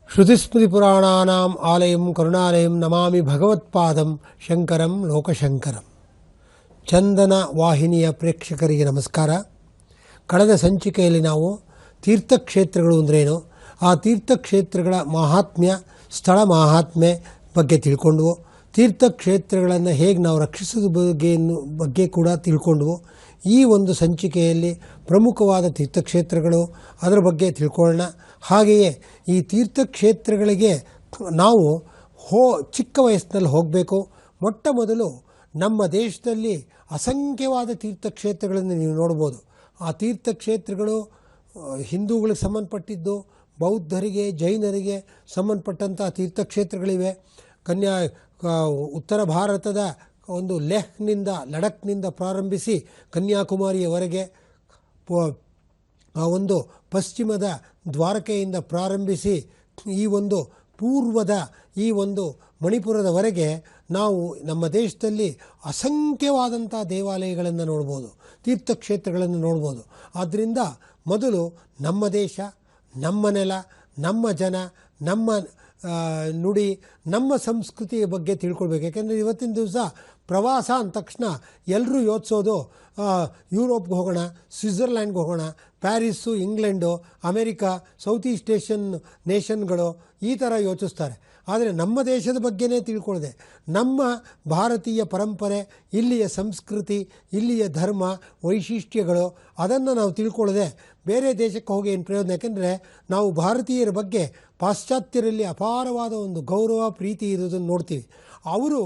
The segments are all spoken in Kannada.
ಶ್ರುತಿಸ್ಮೃತಿಪುರಾಣಾನಾಂ ಆಲಯಂ ಕರುಣಾಲಯಂ ನಮಾಮಿ ಭಗವತ್ಪಾದಂ ಶಂಕರಂ ಲೋಕಶಂಕರಂ. ಚಂದನ ವಾಹಿನಿಯ ಪ್ರೇಕ್ಷಕರಿಗೆ ನಮಸ್ಕಾರ. ಕಳೆದ ಸಂಚಿಕೆಯಲ್ಲಿ ನಾವು ತೀರ್ಥಕ್ಷೇತ್ರಗಳು ಅಂದ್ರೇನು, ಆ ತೀರ್ಥಕ್ಷೇತ್ರಗಳ ಮಹಾತ್ಮ್ಯ, ಸ್ಥಳ ಮಹಾತ್ಮೆ ಬಗ್ಗೆ ತಿಳ್ಕೊಂಡ್ವು. ತೀರ್ಥಕ್ಷೇತ್ರಗಳನ್ನು ಹೇಗೆ ನಾವು ರಕ್ಷಿಸೋದು ಬಗ್ಗೆ ಕೂಡ ತಿಳ್ಕೊಂಡ್ವು. ಈ ಒಂದು ಸಂಚಿಕೆಯಲ್ಲಿ ಪ್ರಮುಖವಾದ ತೀರ್ಥಕ್ಷೇತ್ರಗಳು, ಅದರ ಬಗ್ಗೆ ತಿಳ್ಕೊಳ್ಳೋಣ. ಹಾಗೆಯೇ ಈ ತೀರ್ಥಕ್ಷೇತ್ರಗಳಿಗೆ ನಾವು ಚಿಕ್ಕ ವಯಸ್ಸಿನಲ್ಲಿ ಹೋಗಬೇಕು. ಮೊಟ್ಟ ಮೊದಲು ನಮ್ಮ ದೇಶದಲ್ಲಿ ಅಸಂಖ್ಯವಾದ ತೀರ್ಥಕ್ಷೇತ್ರಗಳನ್ನು ನೀವು ನೋಡ್ಬೋದು. ಆ ತೀರ್ಥಕ್ಷೇತ್ರಗಳು ಹಿಂದೂಗಳಿಗೆ ಸಂಬಂಧಪಟ್ಟಿದ್ದು, ಬೌದ್ಧರಿಗೆ, ಜೈನರಿಗೆ ಸಂಬಂಧಪಟ್ಟಂಥ ತೀರ್ಥಕ್ಷೇತ್ರಗಳಿವೆ. ಉತ್ತರ ಭಾರತದ ಒಂದು ಲೇಹ್ನಿಂದ, ಲಡಖ್ನಿಂದ ಪ್ರಾರಂಭಿಸಿ ಕನ್ಯಾಕುಮಾರಿಯವರೆಗೆ, ಆ ಒಂದು ಪಶ್ಚಿಮದ ದ್ವಾರಕೆಯಿಂದ ಪ್ರಾರಂಭಿಸಿ ಈ ಒಂದು ಪೂರ್ವದ ಈ ಒಂದು ಮಣಿಪುರದವರೆಗೆ ನಾವು ನಮ್ಮ ದೇಶದಲ್ಲಿ ಅಸಂಖ್ಯವಾದಂಥ ದೇವಾಲಯಗಳನ್ನು ನೋಡ್ಬೋದು, ತೀರ್ಥಕ್ಷೇತ್ರಗಳನ್ನು ನೋಡ್ಬೋದು. ಆದ್ದರಿಂದ ಮೊದಲು ನಮ್ಮ ದೇಶ, ನಮ್ಮ ನೆಲ, ನಮ್ಮ ಜನ, ನಮ್ಮ ನುಡಿ, ನಮ್ಮ ಸಂಸ್ಕೃತಿಯ ಬಗ್ಗೆ ತಿಳ್ಕೊಳ್ಬೇಕು. ಯಾಕೆಂದರೆ ಇವತ್ತಿನ ದಿವಸ ಪ್ರವಾಸ ಅಂದ ತಕ್ಷಣ ಎಲ್ಲರೂ ಯೋಚಿಸೋದು ಯುರೋಪ್ಗೆ ಹೋಗೋಣ, ಸ್ವಿಟ್ಜರ್ಲ್ಯಾಂಡ್ಗೆ ಹೋಗೋಣ, Paris, England, America, south east Asian ನೇಷನ್ಗಳು ಈ ಥರ ಯೋಚಿಸ್ತಾರೆ. ಆದರೆ ನಮ್ಮ ದೇಶದ ಬಗ್ಗೆನೇ ತಿಳ್ಕೊಳ್ಳದೆ, ನಮ್ಮ ಭಾರತೀಯ ಪರಂಪರೆ, ಇಲ್ಲಿಯ ಸಂಸ್ಕೃತಿ, ಇಲ್ಲಿಯ ಧರ್ಮ ವೈಶಿಷ್ಟ್ಯಗಳು, ಅದನ್ನು ನಾವು ತಿಳ್ಕೊಳ್ಳದೆ ಬೇರೆ ದೇಶಕ್ಕೆ ಹೋಗಿ ಏನು ಪ್ರಯೋಜನ? ಯಾಕೆಂದರೆ ನಾವು ಭಾರತೀಯರ ಬಗ್ಗೆ ಪಾಶ್ಚಾತ್ಯರಲ್ಲಿ ಅಪಾರವಾದ ಒಂದು ಗೌರವ, ಪ್ರೀತಿ ಇರೋದನ್ನು ನೋಡ್ತೀವಿ. ಅವರು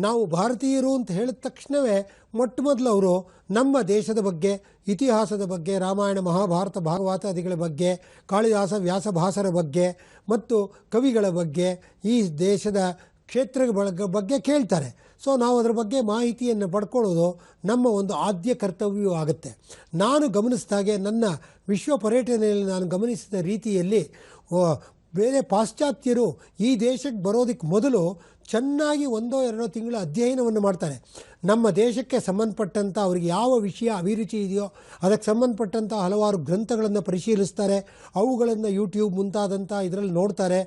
ನಾವು ಭಾರತೀಯರು ಅಂತ ಹೇಳಿದ ತಕ್ಷಣವೇ ಮೊಟ್ಟ ಮೊದಲು ಅವರು ನಮ್ಮ ದೇಶದ ಬಗ್ಗೆ, ಇತಿಹಾಸದ ಬಗ್ಗೆ, ರಾಮಾಯಣ, ಮಹಾಭಾರತ, ಭಾಗವತಾದಿಗಳ ಬಗ್ಗೆ, ಕಾಳಿದಾಸ, ವ್ಯಾಸಭಾಸರ ಬಗ್ಗೆ ಮತ್ತು ಕವಿಗಳ ಬಗ್ಗೆ, ಈ ದೇಶದ ಕ್ಷೇತ್ರಗಳ ಬಗ್ಗೆ ಕೇಳ್ತಾರೆ. ಸೊ ನಾವು ಅದರ ಬಗ್ಗೆ ಮಾಹಿತಿಯನ್ನು ಪಡ್ಕೊಳ್ಳೋದು ನಮ್ಮ ಒಂದು ಆದ್ಯ ಕರ್ತವ್ಯವೂ ಆಗುತ್ತೆ. ನಾನು ಗಮನಿಸಿದಾಗೆ, ನನ್ನ ವಿಶ್ವ ಪರ್ಯಟನೆಯಲ್ಲಿ ನಾನು ಗಮನಿಸಿದ ರೀತಿಯಲ್ಲಿ, ಬೇರೆ ಪಾಶ್ಚಾತ್ಯರು ಈ ದೇಶಕ್ಕೆ ಬರೋದಕ್ಕೆ ಮೊದಲು ಚೆನ್ನಾಗಿ 1-2 ತಿಂಗಳ ಅಧ್ಯಯನವನ್ನು ಮಾಡ್ತಾರೆ. ನಮ್ಮ ದೇಶಕ್ಕೆ ಸಂಬಂಧಪಟ್ಟಂಥ ಅವ್ರಿಗೆ ಯಾವ ವಿಷಯ ಅಭಿರುಚಿ ಇದೆಯೋ ಅದಕ್ಕೆ ಸಂಬಂಧಪಟ್ಟಂಥ ಹಲವಾರು ಗ್ರಂಥಗಳನ್ನು ಪರಿಶೀಲಿಸ್ತಾರೆ. ಅವುಗಳನ್ನು ಯೂಟ್ಯೂಬ್ ಮುಂತಾದಂಥ ಇದರಲ್ಲಿ ನೋಡ್ತಾರೆ.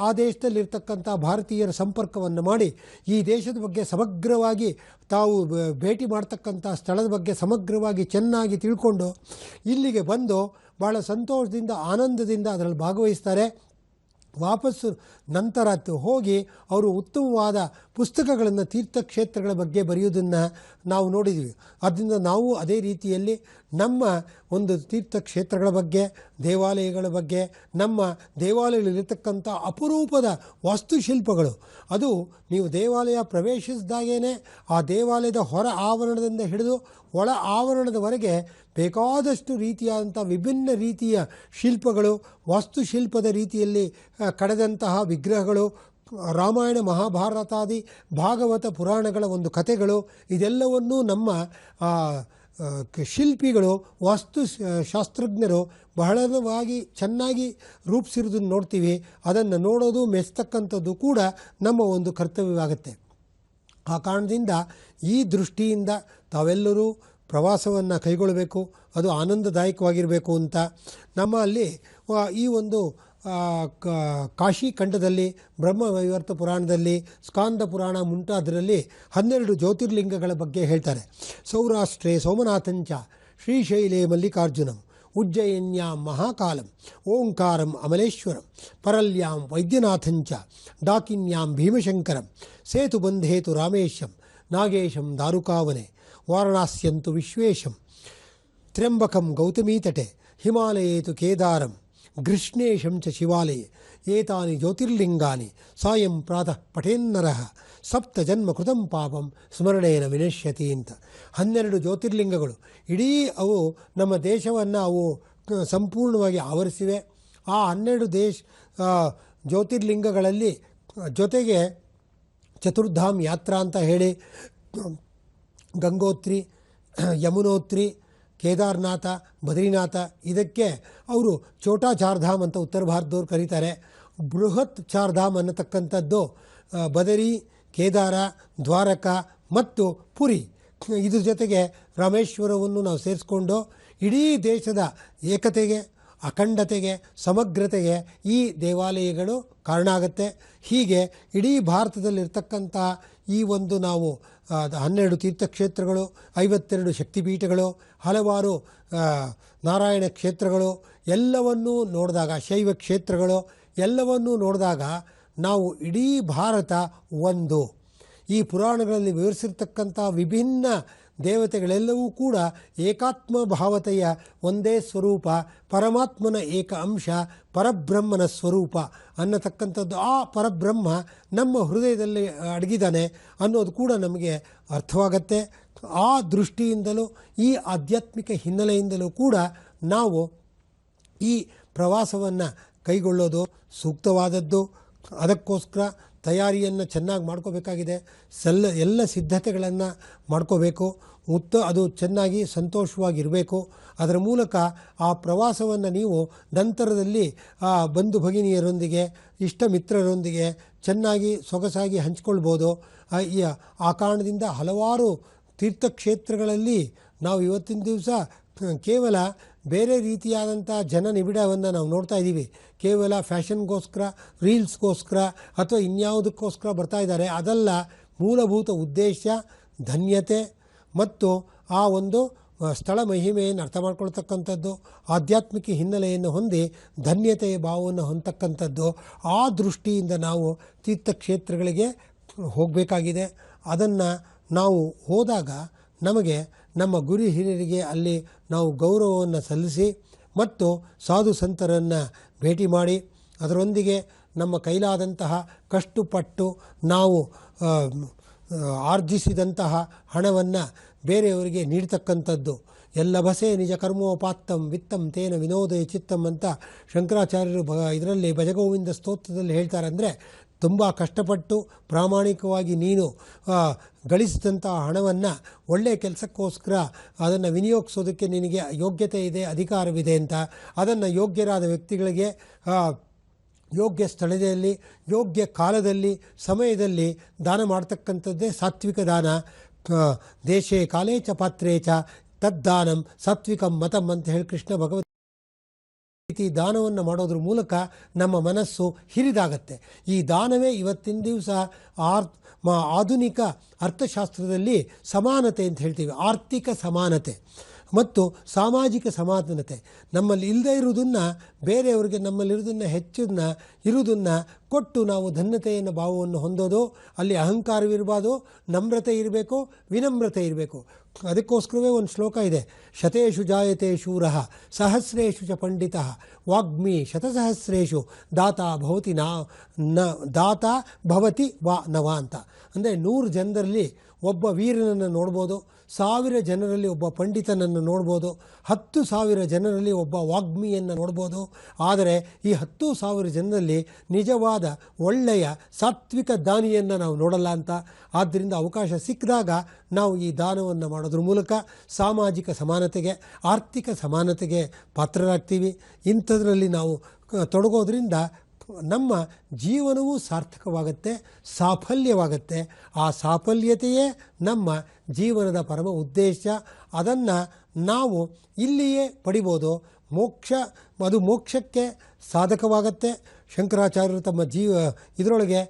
ಆ ದೇಶದಲ್ಲಿರ್ತಕ್ಕಂಥ ಭಾರತೀಯರ ಸಂಪರ್ಕವನ್ನು ಮಾಡಿ ಈ ದೇಶದ ಬಗ್ಗೆ ಸಮಗ್ರವಾಗಿ, ತಾವು ಭೇಟಿ ಮಾಡ್ತಕ್ಕಂಥ ಸ್ಥಳದ ಬಗ್ಗೆ ಸಮಗ್ರವಾಗಿ ಚೆನ್ನಾಗಿ ತಿಳ್ಕೊಂಡು ಇಲ್ಲಿಗೆ ಬಂದು ಭಾಳ ಸಂತೋಷದಿಂದ, ಆನಂದದಿಂದ ಅದರಲ್ಲಿ ಭಾಗವಹಿಸ್ತಾರೆ. ವಾಪಸ್ಸು ನಂತರ ಹೋಗಿ ಅವರು ಉತ್ತಮವಾದ ಪುಸ್ತಕಗಳನ್ನು ತೀರ್ಥಕ್ಷೇತ್ರಗಳ ಬಗ್ಗೆ ಬರೆಯೋದನ್ನು ನಾವು ನೋಡಿದ್ವಿ. ಆದ್ದರಿಂದ ನಾವು ಅದೇ ರೀತಿಯಲ್ಲಿ ನಮ್ಮ ಒಂದು ತೀರ್ಥಕ್ಷೇತ್ರಗಳ ಬಗ್ಗೆ, ದೇವಾಲಯಗಳ ಬಗ್ಗೆ, ನಮ್ಮ ದೇವಾಲಯಗಳಿರ್ತಕ್ಕಂಥ ಅಪರೂಪದ ವಾಸ್ತುಶಿಲ್ಪಗಳು, ಅದು ನೀವು ದೇವಾಲಯ ಪ್ರವೇಶಿಸಿದಾಗೇ ಆ ದೇವಾಲಯದ ಹೊರ ಆವರಣದಿಂದ ಹಿಡಿದು ಒಳ ಆವರಣದವರೆಗೆ ಬೇಕಾದಷ್ಟು ರೀತಿಯಾದಂಥ ವಿಭಿನ್ನ ರೀತಿಯ ಶಿಲ್ಪಗಳು, ವಾಸ್ತುಶಿಲ್ಪದ ರೀತಿಯಲ್ಲಿ ಕಡೆದಂತಹ ವಿಗ್ರಹಗಳು, ರಾಮಾಯಣ, ಮಹಾಭಾರತಾದಿ, ಭಾಗವತ ಪುರಾಣಗಳ ಒಂದು ಕಥೆಗಳು, ಇದೆಲ್ಲವನ್ನೂ ನಮ್ಮ ಶಿಲ್ಪಿಗಳು, ವಾಸ್ತುಶಾಸ್ತ್ರಜ್ಞರು ಬಹಳವಾಗಿ ಚೆನ್ನಾಗಿ ರೂಪಿಸಿರೋದನ್ನು ನೋಡ್ತೀವಿ. ಅದನ್ನು ನೋಡೋದು, ಮೆಚ್ಚತಕ್ಕಂಥದ್ದು ಕೂಡ ನಮ್ಮ ಒಂದು ಕರ್ತವ್ಯವಾಗುತ್ತೆ. ಆ ಕಾರಣದಿಂದ ಈ ದೃಷ್ಟಿಯಿಂದ ತಾವೆಲ್ಲರೂ ಪ್ರವಾಸವನ್ನು ಕೈಗೊಳ್ಳಬೇಕು. ಅದು ಆನಂದದಾಯಕವಾಗಿರಬೇಕು ಅಂತ ನಮ್ಮಲ್ಲಿ ಈ ಒಂದು ಕಾಶಿ ಖಂಡದಲ್ಲಿ ಬ್ರಹ್ಮವೈವರ್ತ ಪುರಾಣದಲ್ಲಿ, ಸ್ಕಾಂದ ಪುರಾಣ ಮುಂತಾದರಲ್ಲಿ 12 ಜ್ಯೋತಿರ್ಲಿಂಗಗಳ ಬಗ್ಗೆ ಹೇಳ್ತಾರೆ. ಸೌರಾಷ್ಟ್ರೇ ಸೋಮನಾಥಂಚ ಶ್ರೀಶೈಲೇ ಮಲ್ಲಿಕಾರ್ಜುನಂ ಉಜ್ಜಯಿನ್ಯಾಂ ಮಹಾಕಾಲಂ ಓಂಕಾರಂ ಅಮಲೇಶ್ವರಂ ಪರಲ್ಯಾಂ ವೈದ್ಯನಾಥಂಚ ಡಾಕಿನ್ಯಾಂ ಭೀಮಶಂಕರಂ ಸೇತುಬಂಧೇತು ರಾಮೇಶಂ ನಾಗೇಶಂ ದಾರುಕಾವನೆ ವಾರಣಾಸ್ಯಂತು ವಿಶ್ವೇಶಂ ತ್ರ್ಯಂಬಕಂ ಗೌತಮೀತಟೆ ಹಿಮಾಲಯೇತು ಕೇದಾರಂ ಗೃಷ್ಣೇಶಂ ಚ ಶಿವಾಲಯೇ ಏತಾನಿ ಜ್ಯೋತಿರ್ಲಿಂಗಾನಿ ಸಾಯಂ ಪ್ರಾತಃ ಪಠೇನ್ನರಃ ಸಪ್ತ ಜನ್ಮ ಕೃತಂ ಪಾಪಂ ಸ್ಮರಣೇನ ವಿನಶ್ಯತಿ ಅಂತ. 12 ಜ್ಯೋತಿರ್ಲಿಂಗಗಳು ಇಡೀ ಅವು ನಮ್ಮ ದೇಶವನ್ನು ಅವು ಸಂಪೂರ್ಣವಾಗಿ ಆವರಿಸಿವೆ. ಆ 12 ಜ್ಯೋತಿರ್ಲಿಂಗಗಳಲ್ಲಿ ಜೊತೆಗೆ ಚತುರ್ಧಾಮ್ ಯಾತ್ರಾ ಅಂತ ಹೇಳಿ ಗಂಗೋತ್ರಿ, ಯಮುನೋತ್ರಿ, ಕೇದಾರನಾಥ, ಬದ್ರಿನಾಥ, ಇದಕ್ಕೆ ಅವರು ಛೋಟಾ ಚಾರ್ಧಾಮ್ ಅಂತ ಉತ್ತರ ಭಾರತದವ್ರು ಕರೀತಾರೆ. ಬೃಹತ್ ಚಾರ್ಧಾಮ್ ಅನ್ನತಕ್ಕಂಥದ್ದು ಬದರಿ, ಕೇದಾರ, ದ್ವಾರಕ ಮತ್ತು ಪುರಿ, ಇದ್ರ ಜೊತೆಗೆ ರಾಮೇಶ್ವರವನ್ನು ನಾವು ಸೇರಿಸ್ಕೊಂಡು ಇಡೀ ದೇಶದ ಏಕತೆಗೆ, ಅಖಂಡತೆಗೆ, ಸಮಗ್ರತೆಗೆ ಈ ದೇವಾಲಯಗಳು ಕಾರಣ ಆಗುತ್ತೆ. ಹೀಗೆ ಇಡೀ ಭಾರತದಲ್ಲಿರ್ತಕ್ಕಂಥ ಈ ಒಂದು ನಾವು 12 ತೀರ್ಥಕ್ಷೇತ್ರಗಳು, 52 ಶಕ್ತಿಪೀಠಗಳು, ಹಲವಾರು ನಾರಾಯಣ ಕ್ಷೇತ್ರಗಳು ಎಲ್ಲವನ್ನೂ ನೋಡಿದಾಗ, ಶೈವ ಕ್ಷೇತ್ರಗಳು ಎಲ್ಲವನ್ನೂ ನೋಡಿದಾಗ ನಾವು ಇಡೀ ಭಾರತ ಒಂದು. ಈ ಪುರಾಣಗಳಲ್ಲಿ ವಿವರಿಸಿರ್ತಕ್ಕಂಥ ವಿಭಿನ್ನ ದೇವತೆಗಳೆಲ್ಲವೂ ಕೂಡ ಏಕಾತ್ಮ ಭಾವತೆಯ ಒಂದೇ ಸ್ವರೂಪ, ಪರಮಾತ್ಮನ ಏಕ ಅಂಶ, ಪರಬ್ರಹ್ಮನ ಸ್ವರೂಪ ಅನ್ನತಕ್ಕಂಥದ್ದು. ಆ ಪರಬ್ರಹ್ಮ ನಮ್ಮ ಹೃದಯದಲ್ಲಿ ಅಡಗಿದ್ದಾನೆ ಅನ್ನೋದು ಕೂಡ ನಮಗೆ ಅರ್ಥವಾಗತ್ತೆ. ಆ ದೃಷ್ಟಿಯಿಂದಲೂ ಈ ಆಧ್ಯಾತ್ಮಿಕ ಹಿನ್ನೆಲೆಯಿಂದಲೂ ಕೂಡ ನಾವು ಈ ಪ್ರವಾಸವನ್ನು ಕೈಗೊಳ್ಳೋದು ಸೂಕ್ತವಾದದ್ದು. ಅದಕ್ಕೋಸ್ಕರ ತಯಾರಿಯನ್ನು ಚೆನ್ನಾಗಿ ಮಾಡ್ಕೋಬೇಕಾಗಿದೆ. ಎಲ್ಲ ಸಿದ್ಧತೆಗಳನ್ನು ಮಾಡ್ಕೋಬೇಕು. ಅದು ಚೆನ್ನಾಗಿ ಸಂತೋಷವಾಗಿರಬೇಕು. ಅದರ ಮೂಲಕ ಆ ಪ್ರವಾಸವನ್ನು ನೀವು ನಂತರದಲ್ಲಿ ಆ ಬಂಧು ಭಗಿನಿಯರೊಂದಿಗೆ, ಇಷ್ಟ ಮಿತ್ರರೊಂದಿಗೆ ಚೆನ್ನಾಗಿ ಸೊಗಸಾಗಿ ಹಂಚ್ಕೊಳ್ಬೋದು. ಆ ಕಾರಣದಿಂದ ಹಲವಾರು ತೀರ್ಥಕ್ಷೇತ್ರಗಳಲ್ಲಿ ನಾವು ಇವತ್ತಿನ ದಿವಸ ಕೇವಲ ಬೇರೆ ರೀತಿಯಾದಂಥ ಜನನಿಬಿಡವನ್ನು ನಾವು ನೋಡ್ತಾ ಇದ್ದೀವಿ. ಕೇವಲ ಫ್ಯಾಷನ್ಗೋಸ್ಕರ, ರೀಲ್ಸ್ಗೋಸ್ಕರ ಅಥವಾ ಇನ್ಯಾವುದಕ್ಕೋಸ್ಕರ ಬರ್ತಾ ಇದ್ದಾರೆ. ಅದಲ್ಲ, ಮೂಲಭೂತ ಉದ್ದೇಶ ಧನ್ಯತೆ ಮತ್ತು ಆ ಒಂದು ಸ್ಥಳ ಮಹಿಮೆಯನ್ನು ಅರ್ಥ ಮಾಡ್ಕೊಳ್ತಕ್ಕಂಥದ್ದು, ಆಧ್ಯಾತ್ಮಿಕ ಹಿನ್ನೆಲೆಯನ್ನು ಹೊಂದಿ ಧನ್ಯತೆಯ ಭಾವವನ್ನು ಹೊಂದತಕ್ಕಂಥದ್ದು. ಆ ದೃಷ್ಟಿಯಿಂದ ನಾವು ತೀರ್ಥಕ್ಷೇತ್ರಗಳಿಗೆ ಹೋಗಬೇಕಾಗಿದೆ. ಅದನ್ನು ನಾವು ಹೋದಾಗ ನಮಗೆ ನಮ್ಮ ಗುರು ಹಿರಿಯರಿಗೆ ಅಲ್ಲಿ ನಾವು ಗೌರವವನ್ನು ಸಲ್ಲಿಸಿ ಮತ್ತು ಸಾಧು ಸಂತರನ್ನು ಭೇಟಿ ಮಾಡಿ ಅದರೊಂದಿಗೆ ನಮ್ಮ ಕೈಲಾದಂತಹ ಕಷ್ಟಪಟ್ಟು ನಾವು ಆರ್ಜಿಸಿದಂತಹ ಹಣವನ್ನು ಬೇರೆಯವರಿಗೆ ನೀಡ್ತಕ್ಕಂಥದ್ದು. ಎಲ್ಲ ಬಸೆ ನಿಜ ಕರ್ಮೋಪಾತ್ತಂ ವಿತ್ತಂ ತೇನ ವಿನೋದಯ ಚಿತ್ತಂ ಅಂತ ಶಂಕರಾಚಾರ್ಯರು ಇದರಲ್ಲಿ ಭಜಗೋವಿಂದ ಸ್ತೋತ್ರದಲ್ಲಿ ಹೇಳ್ತಾರೆ. ಅಂದರೆ ತುಂಬ ಕಷ್ಟಪಟ್ಟು ಪ್ರಾಮಾಣಿಕವಾಗಿ ನೀನು ಗಳಿಸಿದಂಥ ಹಣವನ್ನು ಒಳ್ಳೆಯ ಕೆಲಸಕ್ಕೋಸ್ಕರ ಅದನ್ನು ವಿನಿಯೋಗಿಸೋದಕ್ಕೆ ನಿನಗೆ ಯೋಗ್ಯತೆ ಇದೆ, ಅಧಿಕಾರವಿದೆ ಅಂತ ಅದನ್ನು ಯೋಗ್ಯರಾದ ವ್ಯಕ್ತಿಗಳಿಗೆ ಯೋಗ್ಯ ಸ್ಥಳದಲ್ಲಿ, ಯೋಗ್ಯ ಕಾಲದಲ್ಲಿ, ಸಮಯದಲ್ಲಿ ದಾನ ಮಾಡ್ತಕ್ಕಂಥದ್ದೇ ಸಾತ್ವಿಕ ದಾನ. ದೇಶೇ ಕಾಲೇ ಚ ಪಾತ್ರೇ ಚ ತದ್ದಾನಂ ಸಾತ್ವಿಕಂ ಮತಂ ಅಂತ ಹೇಳಿ ಕೃಷ್ಣ ಭಗವತ್ ರೀತಿ ದಾನವನ್ನು ಮಾಡೋದ್ರ ಮೂಲಕ ನಮ್ಮ ಮನಸ್ಸು ಹಿರಿದಾಗತ್ತೆ. ಈ ದಾನವೇ ಇವತ್ತಿನ ದಿವಸ ಆಧುನಿಕ ಅರ್ಥಶಾಸ್ತ್ರದಲ್ಲಿ ಸಮಾನತೆ ಅಂತ ಹೇಳ್ತೀವಿ. ಆರ್ಥಿಕ ಸಮಾನತೆ ಮತ್ತು ಸಾಮಾಜಿಕ ಸಮಾನತೆ. ನಮ್ಮಲ್ಲಿ ಇಲ್ಲದೇ ಇರುವುದನ್ನು ಬೇರೆಯವರಿಗೆ ನಮ್ಮಲ್ಲಿರೋದನ್ನು ಇರುವುದನ್ನು ಕೊಟ್ಟು ನಾವು ಧನ್ಯತೆಯನ್ನು ಭಾವವನ್ನು ಹೊಂದೋದು. ಅಲ್ಲಿ ಅಹಂಕಾರವಿರಬಾರ್ದು, ನಮ್ರತೆ ಇರಬೇಕು, ವಿನಮ್ರತೆ ಇರಬೇಕು. ಅದಕ್ಕೋಸ್ಕರವೇ ಒಂದು ಶ್ಲೋಕ ಇದೆ, ಶತೇಷು ಜಾಯತೆ ಶೂರಃ ಸಹಸ್ರೇಷು ಚ ಪಂಡಿತಃ ವಾಗ್ಮಿ ಶತಸಹಸ್ರೇಷು ದಾತಾ ಭವತಿ ವಾ ನವ ಅಂತ. ಅಂದರೆ 100 ಜನರಲ್ಲಿ ಒಬ್ಬ ವೀರನನ್ನು ನೋಡ್ಬೋದು, 1000 ಜನರಲ್ಲಿ ಒಬ್ಬ ಪಂಡಿತನನ್ನು ನೋಡ್ಬೋದು, 10,000 ಜನರಲ್ಲಿ ಒಬ್ಬ ವಾಗ್ಮಿಯನ್ನು ನೋಡ್ಬೋದು. ಆದರೆ ಈ 10,000 ಜನರಲ್ಲಿ ನಿಜವಾದ ಒಳ್ಳೆಯ ಸಾತ್ವಿಕ ದಾನಿಯನ್ನು ನಾವು ನೋಡಲ್ಲ ಅಂತ. ಆದ್ದರಿಂದ ಅವಕಾಶ ಸಿಕ್ಕಿದಾಗ ನಾವು ಈ ದಾನವನ್ನು ಮಾಡೋದ್ರ ಮೂಲಕ ಸಾಮಾಜಿಕ ಸಮಾನತೆಗೆ, ಆರ್ಥಿಕ ಸಮಾನತೆಗೆ ಪಾತ್ರರಾಗ್ತೀವಿ. ಇಂಥದ್ರಲ್ಲಿ ನಾವು ತೊಡಗೋದ್ರಿಂದ ನಮ್ಮ ಜೀವನವೂ ಸಾರ್ಥಕವಾಗುತ್ತೆ, ಸಾಫಲ್ಯವಾಗುತ್ತೆ. ಆ ಸಾಫಲ್ಯತೆಯೇ ನಮ್ಮ ಜೀವನದ ಪರಮ ಉದ್ದೇಶ. ಅದನ್ನು ನಾವು ಇಲ್ಲಿಯೇ ಪಡಿಬೋದು. ಅದು ಮೋಕ್ಷಕ್ಕೆ ಸಾಧಕವಾಗತ್ತೆ. ಶಂಕರಾಚಾರ್ಯರು ತಮ್ಮ ಇದರೊಳಗೆ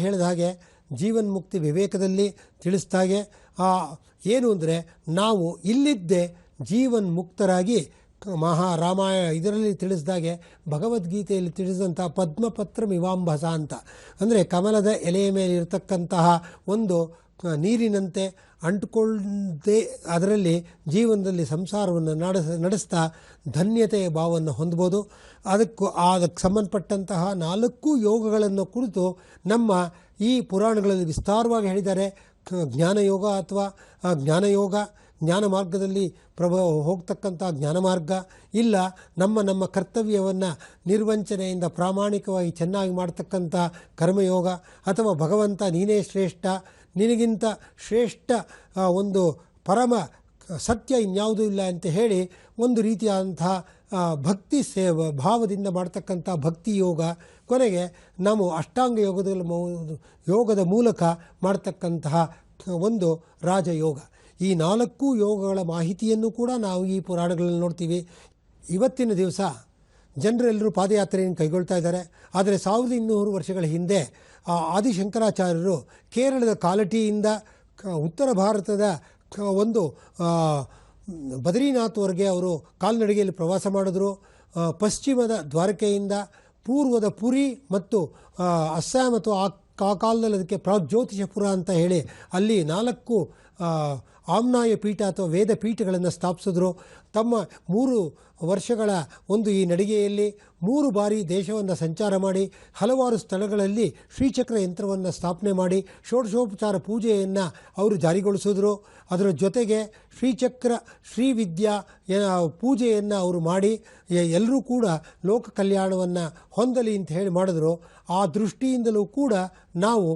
ಹೇಳಿದ ಹಾಗೆ ಜೀವನ್ಮುಕ್ತಿ ವಿವೇಕದಲ್ಲಿ ತಿಳಿಸಿದಾಗೆ ಏನು ಅಂದರೆ ನಾವು ಇಲ್ಲಿದ್ದೇ ಜೀವನ್ ಮುಕ್ತರಾಗಿ ರಾಮಾಯಣ ಇದರಲ್ಲಿ ತಿಳಿಸಿದಾಗೆ ಭಗವದ್ಗೀತೆಯಲ್ಲಿ ತಿಳಿಸಿದಂಥ ಪದ್ಮಪತ್ರ ಮಿವಾಂಬಸ ಅಂತ, ಅಂದರೆ ಕಮಲದ ಎಲೆಯ ಮೇಲೆ ಇರತಕ್ಕಂತಹ ಒಂದು ನೀರಿನಂತೆ ಅಂಟುಕೊಳ್ಳದೆ ಅದರಲ್ಲಿ ಜೀವನದಲ್ಲಿ ಸಂಸಾರವನ್ನು ನಡೆಸ್ತಾ ಧನ್ಯತೆಯ ಭಾವವನ್ನು ಹೊಂದ್ಬೋದು. ಅದಕ್ಕೆ ಸಂಬಂಧಪಟ್ಟಂತಹ 4 ಯೋಗಗಳನ್ನು ಕುರಿತು ನಮ್ಮ ಈ ಪುರಾಣಗಳಲ್ಲಿ ವಿಸ್ತಾರವಾಗಿ ಹೇಳಿದ್ದಾರೆ. ಜ್ಞಾನಯೋಗ ಅಥವಾ ಜ್ಞಾನಯೋಗ, ಜ್ಞಾನ ಮಾರ್ಗದಲ್ಲಿ ಹೋಗ್ತಕ್ಕಂಥ ಜ್ಞಾನ ಮಾರ್ಗ, ಇಲ್ಲ ನಮ್ಮ ಕರ್ತವ್ಯವನ್ನು ನಿರ್ವಂಚನೆಯಿಂದ ಪ್ರಾಮಾಣಿಕವಾಗಿ ಚೆನ್ನಾಗಿ ಮಾಡ್ತಕ್ಕಂಥ ಕರ್ಮಯೋಗ, ಅಥವಾ ಭಗವಂತ ನೀನೇ ಶ್ರೇಷ್ಠ, ನಿನಗಿಂತ ಶ್ರೇಷ್ಠ ಒಂದು ಪರಮ ಸತ್ಯ ಇನ್ಯಾವುದೂ ಇಲ್ಲ ಅಂತ ಹೇಳಿ ಒಂದು ರೀತಿಯಾದಂಥ ಭಕ್ತಿ ಭಾವದಿಂದ ಮಾಡ್ತಕ್ಕಂಥ ಭಕ್ತಿ ಯೋಗ, ಕೊನೆಗೆ ನಾವು ಅಷ್ಟಾಂಗ ಯೋಗದ ಮೂಲಕ ಮಾಡ್ತಕ್ಕಂತಹ ಒಂದು ರಾಜಯೋಗ. ಈ 4 ಯೋಗಗಳ ಮಾಹಿತಿಯನ್ನು ಕೂಡ ನಾವು ಈ ಪುರಾಣಗಳಲ್ಲಿ ನೋಡ್ತೀವಿ. ಇವತ್ತಿನ ದಿವಸ ಜನರೆಲ್ಲರೂ ಪಾದಯಾತ್ರೆಯನ್ನು ಕೈಗೊಳ್ತಾ ಇದ್ದಾರೆ. ಆದರೆ 1200 ವರ್ಷಗಳ ಹಿಂದೆ ಆದಿಶಂಕರಾಚಾರ್ಯರು ಕೇರಳದ ಕಾಲಟಿಯಿಂದ ಉತ್ತರ ಭಾರತದ ಒಂದು ಬದ್ರಿನಾಥ್ವರೆಗೆ ಅವರು ಕಾಲ್ನಡಿಗೆಯಲ್ಲಿ ಪ್ರವಾಸ ಮಾಡಿದ್ರು. ಪಶ್ಚಿಮದ ದ್ವಾರಕೆಯಿಂದ ಪೂರ್ವದ ಪುರಿ ಮತ್ತು ಅಸ್ಸಾಂ ಅಥವಾ ಆ ಕಾಲದಲ್ಲಿ ಅದಕ್ಕೆ ಪ್ರಾಗ್ಜ್ಯೋತಿಷಪುರ ಅಂತ ಹೇಳಿ ಅಲ್ಲಿ 4 ಆಮ್ನಾಯ ಪೀಠ ಅಥವಾ ವೇದ ಪೀಠಗಳನ್ನು ಸ್ಥಾಪಿಸಿದ್ರು. ತಮ್ಮ 3 ವರ್ಷಗಳ ಒಂದು ಈ ನಡಿಗೆಯಲ್ಲಿ 3 ಬಾರಿ ದೇಶವನ್ನು ಸಂಚಾರ ಮಾಡಿ ಹಲವಾರು ಸ್ಥಳಗಳಲ್ಲಿ ಶ್ರೀಚಕ್ರ ಯಂತ್ರವನ್ನು ಸ್ಥಾಪನೆ ಮಾಡಿ ಷೋಡಶೋಪಚಾರ ಪೂಜೆಯನ್ನು ಅವರು ಜಾರಿಗೊಳಿಸಿದ್ರು. ಅದರ ಜೊತೆಗೆ ಶ್ರೀಚಕ್ರ ಶ್ರೀವಿದ್ಯಾ ಪೂಜೆಯನ್ನು ಅವರು ಮಾಡಿ ಎಲ್ಲರೂ ಕೂಡ ಲೋಕ ಕಲ್ಯಾಣವನ್ನು ಹೊಂದಲಿ ಅಂತ ಹೇಳಿ ಮಾಡಿದ್ರು. ಆ ದೃಷ್ಟಿಯಿಂದಲೂ ಕೂಡ ನಾವು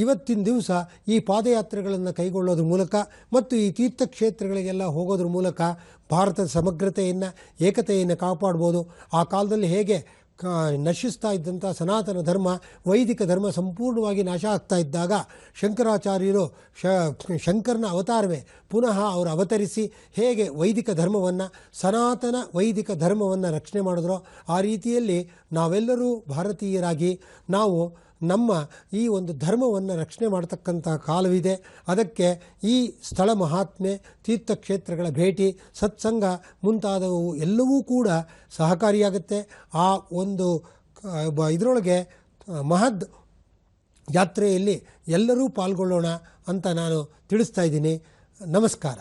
ಇವತ್ತಿನ ದಿವಸ ಈ ಪಾದಯಾತ್ರೆಗಳನ್ನು ಕೈಗೊಳ್ಳೋದ್ರ ಮೂಲಕ ಮತ್ತು ಈ ತೀರ್ಥಕ್ಷೇತ್ರಗಳಿಗೆಲ್ಲ ಹೋಗೋದ್ರ ಮೂಲಕ ಭಾರತದ ಸಮಗ್ರತೆಯನ್ನು ಏಕತೆಯನ್ನು ಕಾಪಾಡ್ಬೋದು. ಆ ಕಾಲದಲ್ಲಿ ಹೇಗೆ ನಶಿಸ್ತಾ ಇದ್ದಂಥ ಸನಾತನ ಧರ್ಮ, ವೈದಿಕ ಧರ್ಮ ಸಂಪೂರ್ಣವಾಗಿ ನಾಶ ಆಗ್ತಾ ಇದ್ದಾಗ ಶಂಕರಾಚಾರ್ಯರು ಶಂಕರನ ಅವತಾರವೇ ಪುನಃ ಅವರು ಅವತರಿಸಿ ಹೇಗೆ ವೈದಿಕ ಧರ್ಮವನ್ನು, ಸನಾತನ ವೈದಿಕ ಧರ್ಮವನ್ನು ರಕ್ಷಣೆ ಮಾಡಿದ್ರೋ ಆ ರೀತಿಯಲ್ಲಿ ನಾವೆಲ್ಲರೂ ಭಾರತೀಯರಾಗಿ ನಾವು ನಮ್ಮ ಈ ಒಂದು ಧರ್ಮವನ್ನು ರಕ್ಷಣೆ ಮಾಡತಕ್ಕಂಥ ಕಾಲವಿದೆ. ಅದಕ್ಕೆ ಈ ಸ್ಥಳ ಮಹಾತ್ಮೆ, ತೀರ್ಥಕ್ಷೇತ್ರಗಳ ಭೇಟಿ, ಸತ್ಸಂಗ ಮುಂತಾದವು ಎಲ್ಲವೂ ಕೂಡ ಸಹಕಾರಿಯಾಗುತ್ತೆ. ಆ ಒಂದು ಇದರೊಳಗೆ ಮಹದ್ ಯಾತ್ರೆಯಲ್ಲಿ ಎಲ್ಲರೂ ಪಾಲ್ಗೊಳ್ಳೋಣ ಅಂತ ನಾನು ತಿಳಿಸ್ತಾ ಇದ್ದೀನಿ. ನಮಸ್ಕಾರ.